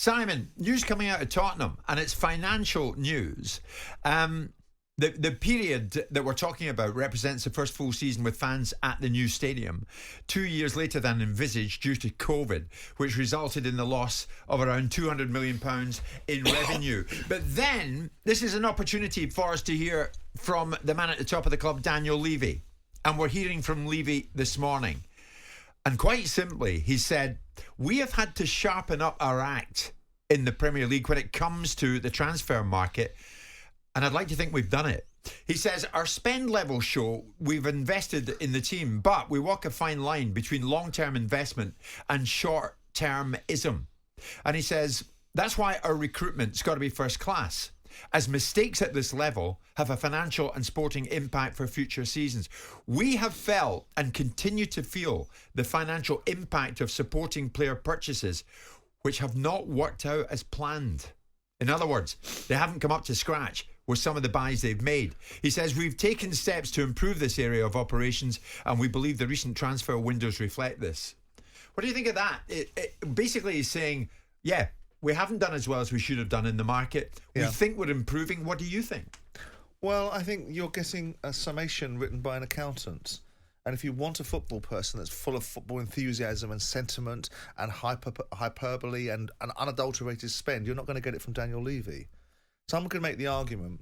Simon, news coming out of Tottenham, and it's financial news. The period that we're talking about represents the first full season with fans at the new stadium, 2 years later than envisaged due to COVID, which resulted in the loss of around £200 million in revenue. But then, this is an opportunity for us to hear from the man at the top of the club, Daniel Levy. And we're hearing from Levy this morning. And quite simply, he said, we have had to sharpen up our act in the Premier League when it comes to the transfer market. And I'd like to think we've done it. He says, our spend levels show we've invested in the team, but we walk a fine line between long-term investment and short-termism. And he says, that's why our recruitment's got to be first class, as mistakes at this level have a financial and sporting impact for future seasons. We have felt and continue to feel the financial impact of supporting player purchases, which have not worked out as planned. In other words, they haven't come up to scratch with some of the buys they've made. He says, we've taken steps to improve this area of operations, and we believe the recent transfer windows reflect this. What do you think of that? It basically is saying, yeah, we haven't done as well as we should have done in the market. We think we're improving. What do you think? Well, I think you're getting a summation written by an accountant. And if you want a football person that's full of football enthusiasm and sentiment and hyperbole and an unadulterated spend, you're not going to get it from Daniel Levy. Someone could make the argument,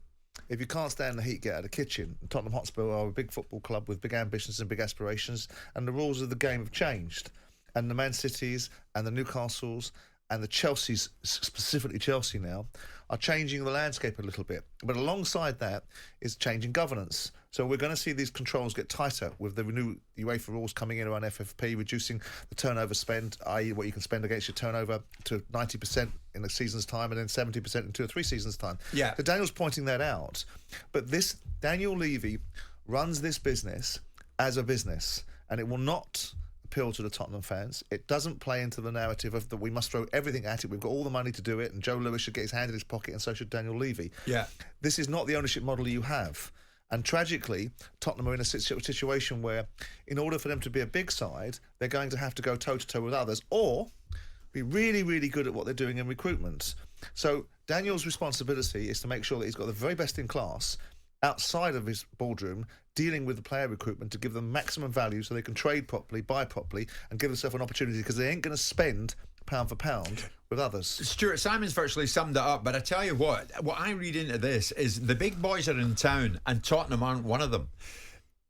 if you can't stand the heat, get out of the kitchen. Tottenham Hotspur are a big football club with big ambitions and big aspirations, and the rules of the game have changed. And the Man Cities and the Newcastles and the Chelsea's, specifically Chelsea now, are changing the landscape a little bit. But alongside that is changing governance. So we're going to see these controls get tighter with the new UEFA rules coming in around FFP, reducing the turnover spend, i.e. what you can spend against your turnover, to 90% in a season's time and then 70% in 2 or 3 seasons' time. Yeah. So Daniel's pointing that out. But this Daniel Levy runs this business as a business, and it will not appeal to the Tottenham fans. It doesn't play into the narrative of that we must throw everything at it. We've got all the money to do it, and Joe Lewis should get his hand in his pocket, and so should Daniel Levy. Yeah. This is not the ownership model you have. And tragically, Tottenham are in a situation where, in order for them to be a big side, they're going to have to go toe-to-toe with others, or be really, really good at what they're doing in recruitment. So Daniel's responsibility is to make sure that he's got the very best in class outside of his boardroom, dealing with the player recruitment to give them maximum value so they can trade properly, buy properly, and give themselves an opportunity, because they ain't going to spend pound for pound with others. Stuart, Simon's virtually summed it up, but I tell you what I read into this is the big boys are in town and Tottenham aren't one of them.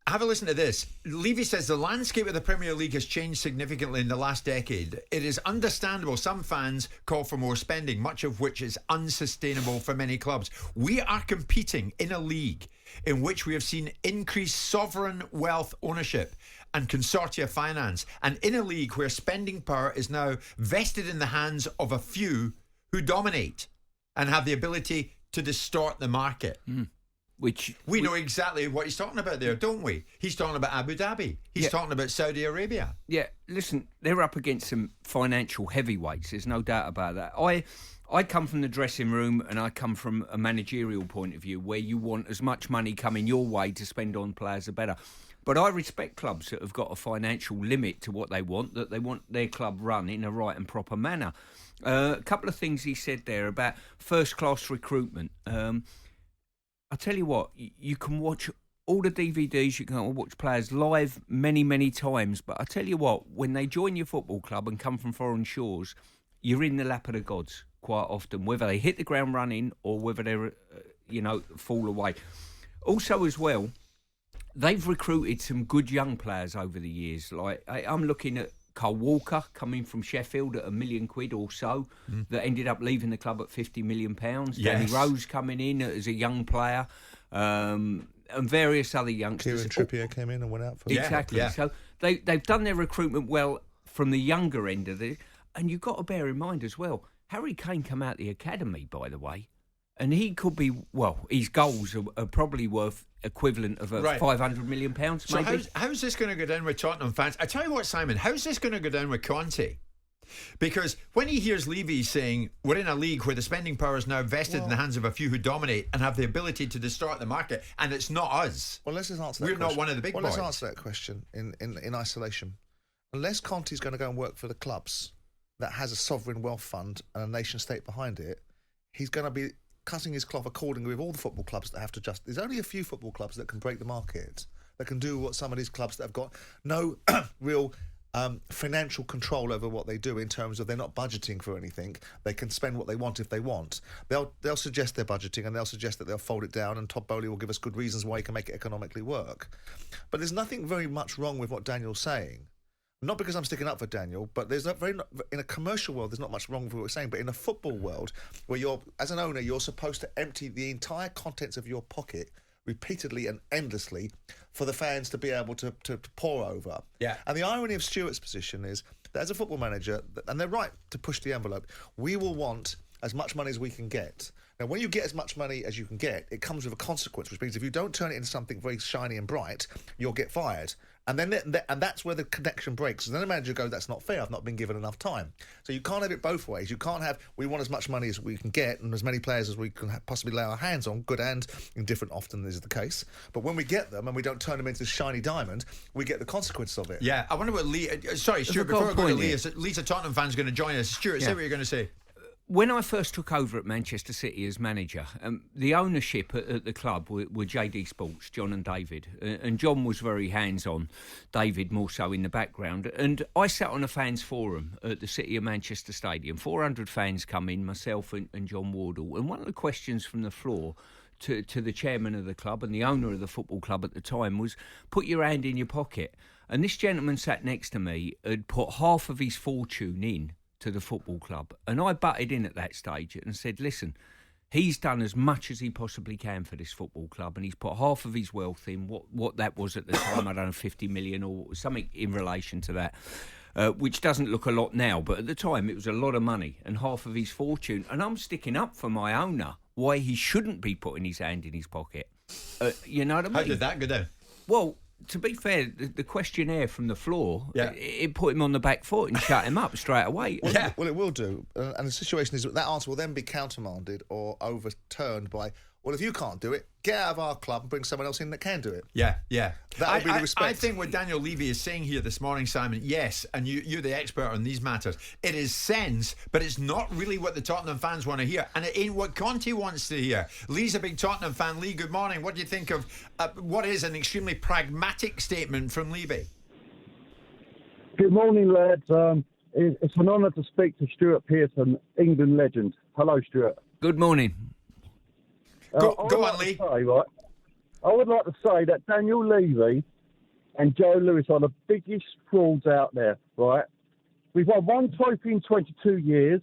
Have a listen to this. Levy says the landscape of the Premier League has changed significantly in the last decade. It is understandable some fans call for more spending, much of which is unsustainable for many clubs. We are competing in a league in which we have seen increased sovereign wealth ownership and consortia finance, and in a league where spending power is now vested in the hands of a few who dominate and have the ability to distort the market. Which we know exactly what he's talking about there, don't we? He's talking about Abu Dhabi. He's talking about Saudi Arabia. Yeah, listen, they're up against some financial heavyweights. There's no doubt about that. I come from the dressing room, and I come from a managerial point of view where you want as much money coming your way to spend on players the better. But I respect clubs that have got a financial limit to what they want, that they want their club run in a right and proper manner. A couple of things he said there about first-class recruitment. I tell you what, you can watch all the DVDs, you can watch players live many, many times. But I tell you what, when they join your football club and come from foreign shores, you're in the lap of the gods quite often, whether they hit the ground running or whether they're, fall away. Also, as well, they've recruited some good young players over the years. Like I'm looking at Cole Walker coming from Sheffield at £1 million or so, that ended up leaving the club at £50 million. Yes. Danny Rose coming in as a young player, and various other youngsters. Kieran Trippier came in and went out for exactly. Yeah. So they've done their recruitment well from the younger end of it, and you've got to bear in mind as well, Harry Kane come out the academy, by the way, and he could be, his goals are probably worth equivalent of £500 million, maybe. So how's this going to go down with Tottenham fans? I tell you what, Simon, how's this going to go down with Conte? Because when he hears Levy saying we're in a league where the spending power is now vested in the hands of a few who dominate and have the ability to distort the market, and it's not us. Well, let's just answer that We're question. not one of the big boys. Let's answer that question in isolation. Unless Conte's going to go and work for the clubs, that has a sovereign wealth fund and a nation state behind it, he's going to be cutting his cloth accordingly with all the football clubs that have to just... There's only a few football clubs that can break the market, that can do what some of these clubs that have got no real... financial control over what they do in terms of they're not budgeting for anything. They can spend what they want if they want. They'll suggest their budgeting and they'll suggest that they'll fold it down, and Todd Bowley will give us good reasons why he can make it economically work. But there's nothing very much wrong with what Daniel's saying. Not because I'm sticking up for Daniel, but there's in a commercial world, there's not much wrong with what we're saying. But in a football world, where as an owner, you're supposed to empty the entire contents of your pocket repeatedly and endlessly for the fans to be able to pour over. Yeah. And the irony of Stuart's position is that as a football manager, and they're right to push the envelope, we will want as much money as we can get. Now, when you get as much money as you can get, it comes with a consequence, which means if you don't turn it into something very shiny and bright, you'll get fired. And that's where the connection breaks. And then the manager goes, that's not fair, I've not been given enough time. So you can't have it both ways. You can't have, we want as much money as we can get and as many players as we can possibly lay our hands on, good and indifferent often is the case. But when we get them and we don't turn them into shiny diamond, we get the consequence of it. Yeah, I wonder what Lee... sorry, Stuart, before I go to Lee, Lee's a Tottenham fan's going to join us. Stuart, say what you're going to say. When I first took over at Manchester City as manager, the ownership at the club were JD Sports, John and David. And John was very hands-on, David more so in the background. And I sat on a fans forum at the City of Manchester Stadium. 400 fans come in, myself and John Wardle. And one of the questions from the floor to the chairman of the club and the owner of the football club at the time was, put your hand in your pocket. And this gentleman sat next to me had put half of his fortune in to the football club. And I butted in at that stage and said, listen, he's done as much as he possibly can for this football club, and he's put half of his wealth in, what that was at the time, I don't know, 50 million or something in relation to that, which doesn't look a lot now, but at the time it was a lot of money and half of his fortune. And I'm sticking up for my owner why he shouldn't be putting his hand in his pocket. You know what I mean? How did that go down? Well, to be fair, the questionnaire from the floor, it put him on the back foot and shut him up straight away. Well, it will do. And the situation is that answer will then be countermanded or overturned by, well, if you can't do it, get out of our club and bring someone else in that can do it. Yeah. That would be the respect. I think what Daniel Levy is saying here this morning, Simon, yes, and you're the expert on these matters, it is sense, but it's not really what the Tottenham fans want to hear, and it ain't what Conte wants to hear. Lee's a big Tottenham fan. Lee, good morning. What do you think of what is an extremely pragmatic statement from Levy? Good morning, lads. It's an honour to speak to Stuart Pearson, England legend. Hello, Stuart. Good morning. Go on, Lee. I would like to say that Daniel Levy and Joe Lewis are the biggest frauds out there, right? We've won one trophy in 22 years.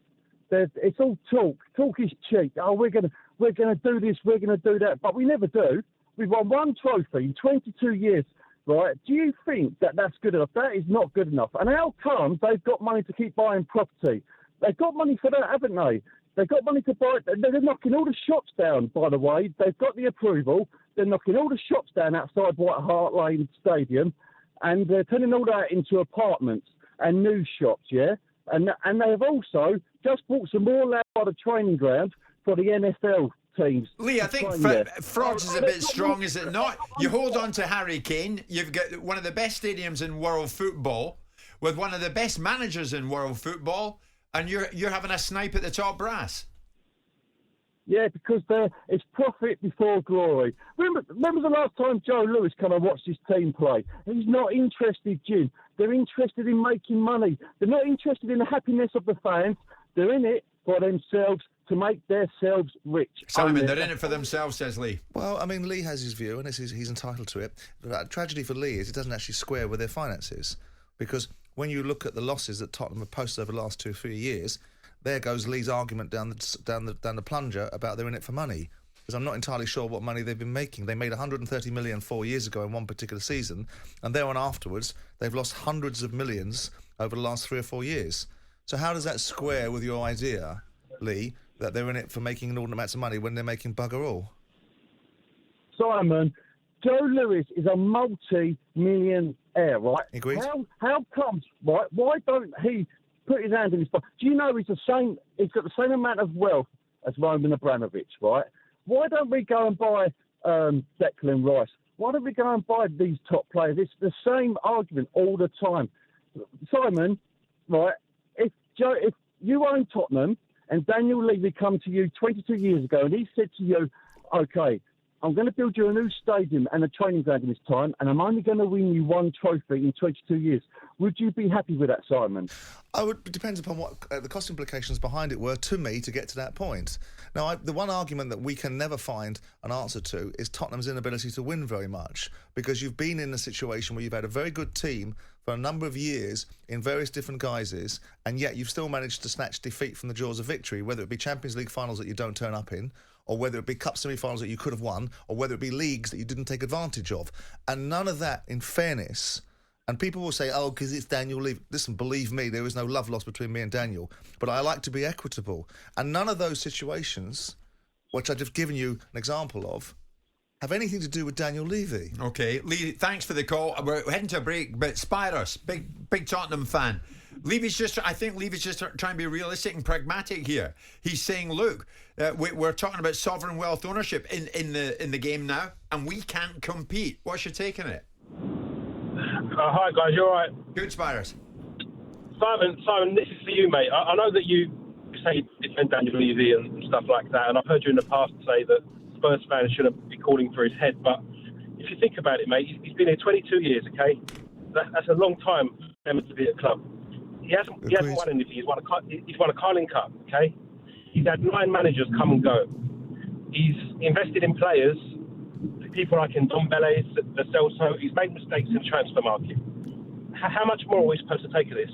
It's all talk. Talk is cheap. Oh, we're gonna do this, we're gonna do that, but we never do. We've won one trophy in 22 years, right? Do you think that that's good enough? That is not good enough. And how come they've got money to keep buying property? They've got money for that, haven't they? They've got money to buy. They're knocking all the shops down, by the way. They've got the approval. They're knocking all the shops down outside White Hart Lane Stadium, and they're turning all that into apartments and new shops, yeah? And they have also just bought some more land by the training ground for the NFL teams. Lee, I think frauds is a bit strong, is it not? You hold on to Harry Kane. You've got one of the best stadiums in world football with one of the best managers in world football, and you're having a snipe at the top brass. Yeah, because it's profit before glory. Remember the last time Joe Lewis kind of watched his team play? He's not interested, Jim. They're interested in making money. They're not interested in the happiness of the fans. They're in it for themselves, to make themselves rich. Simon, they're in it for themselves, says Lee. Well, I mean, Lee has his view, and he's entitled to it. The tragedy for Lee is it doesn't actually square with their finances, because when you look at the losses that Tottenham have posted over the last 2 or 3 years, there goes Lee's argument down the plunger about they're in it for money. Because I'm not entirely sure what money they've been making. They made 130 million 4 years ago in one particular season, and thereon afterwards they've lost hundreds of millions over the last 3 or 4 years. So how does that square with your idea, Lee, that they're in it for making inordinate amounts of money when they're making bugger all? Simon, Joe Lewis is a multi-millionaire, right? Agreed. How comes, right? Why don't he put his hand in his pocket? Do you know he's got the same amount of wealth as Roman Abramovich, right? Why don't we go and buy Declan Rice? Why don't we go and buy these top players? It's the same argument all the time. Simon, right, if if you own Tottenham and Daniel Levy come to you 22 years ago and he said to you, okay, I'm going to build you a new stadium and a training ground in this time, and I'm only going to win you one trophy in 22 years. Would you be happy with that, Simon? It depends upon what the cost implications behind it were to me to get to that point. Now, the one argument that we can never find an answer to is Tottenham's inability to win very much, because you've been in a situation where you've had a very good team for a number of years in various different guises, and yet you've still managed to snatch defeat from the jaws of victory, whether it be Champions League finals that you don't turn up in, or whether it be cup semi-finals that you could have won, or whether it be leagues that you didn't take advantage of. And none of that, in fairness, and people will say, oh, because it's Daniel Levy. Listen, believe me, there is no love lost between me and Daniel, but I like to be equitable. And none of those situations, which I've just given you an example of, have anything to do with Daniel Levy. Okay, Lee, thanks for the call. We're heading to a break, but Spyros, big Tottenham fan. I think Levy's just trying to be realistic and pragmatic here. He's saying, look, we're talking about sovereign wealth ownership in the game now, and we can't compete. What's your take on it? Hi guys, you all right? Good, Spyros. Simon, this is for you, mate. I know that you say you defend Daniel Levy and stuff like that, and I've heard you in the past say that Spurs fans shouldn't be calling for his head, but if you think about it, mate, he's been here 22 years, okay? That's a long time for him to be at a club. He hasn't won anything. He's won a Carling Cup, okay? He's had 9 managers come and go. He's invested in players, people like Ndombele, the Celso. He's made mistakes in the transfer market. How much more are we supposed to take of this?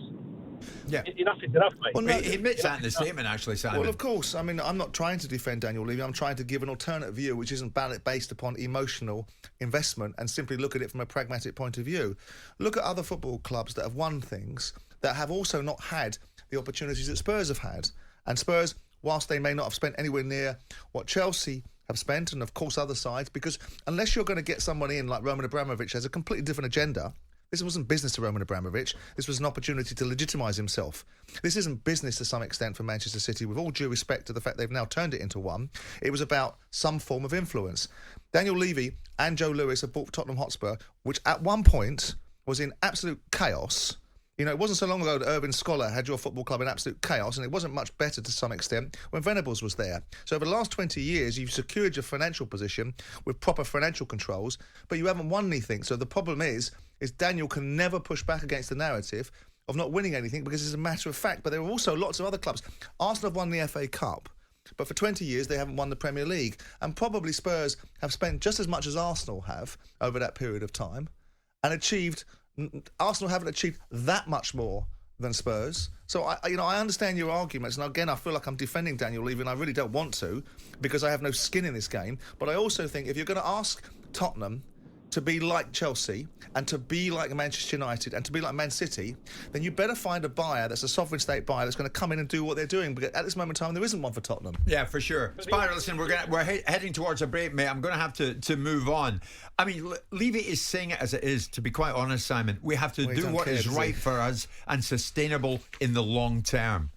Yeah. Enough is enough, mate. Well, no, he admits that in the statement, actually, Simon. Well, of course. I mean, I'm not trying to defend Daniel Levy. I'm trying to give an alternate view, which isn't based upon emotional investment, and simply look at it from a pragmatic point of view. Look at other football clubs that have won things that have also not had the opportunities that Spurs have had. And Spurs, whilst they may not have spent anywhere near what Chelsea have spent, and of course other sides, because unless you're going to get someone in like Roman Abramovich has a completely different agenda. This wasn't business to Roman Abramovich. This was an opportunity to legitimise himself. This isn't business to some extent for Manchester City, with all due respect to the fact they've now turned it into one. It was about some form of influence. Daniel Levy and Joe Lewis have bought Tottenham Hotspur, which at one point was in absolute chaos. You know, it wasn't so long ago that Irvin Scholar had your football club in absolute chaos, and it wasn't much better to some extent when Venables was there. So over the last 20 years, you've secured your financial position with proper financial controls, but you haven't won anything. So the problem is Daniel can never push back against the narrative of not winning anything, because it's a matter of fact. But there are also lots of other clubs. Arsenal have won the FA Cup, but for 20 years they haven't won the Premier League. And probably Spurs have spent just as much as Arsenal have over that period of time and achieved... Arsenal haven't achieved that much more than Spurs. So, I understand your arguments, and again, I feel like I'm defending Daniel Levy, and I really don't want to, because I have no skin in this game. But I also think if you're going to ask Tottenham to be like Chelsea and to be like Manchester United and to be like Man City, then you better find a buyer that's a sovereign state buyer that's going to come in and do what they're doing. Because at this moment in time, there isn't one for Tottenham. Yeah, for sure. Spyro, listen, we're heading towards a break, mate. I'm going to have to move on. I mean, Levy is saying it as it is, to be quite honest, Simon. We have to do what is right for us and sustainable in the long term.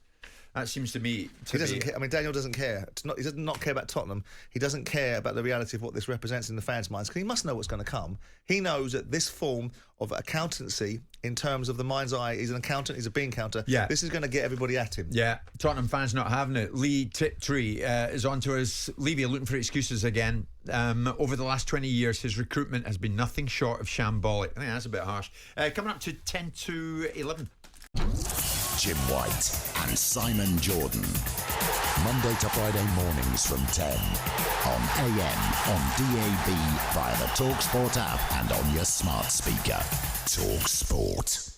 That seems to me he doesn't care. I mean, Daniel doesn't care. He does not care about Tottenham. He doesn't care about the reality of what this represents in the fans' minds, because he must know what's going to come. He knows that this form of accountancy, in terms of the mind's eye, he's an accountant, he's a bean counter. Yeah. This is going to get everybody at him. Yeah, Tottenham fans not having it. Lee Tiptree is on to us. Levy looking for excuses again. Over the last 20 years, his recruitment has been nothing short of shambolic. I think that's a bit harsh. Coming up to 10 to 11. Jim White and Simon Jordan. Monday to Friday mornings from 10 on AM, on DAB, via the talkSPORT app and on your smart speaker. talkSPORT.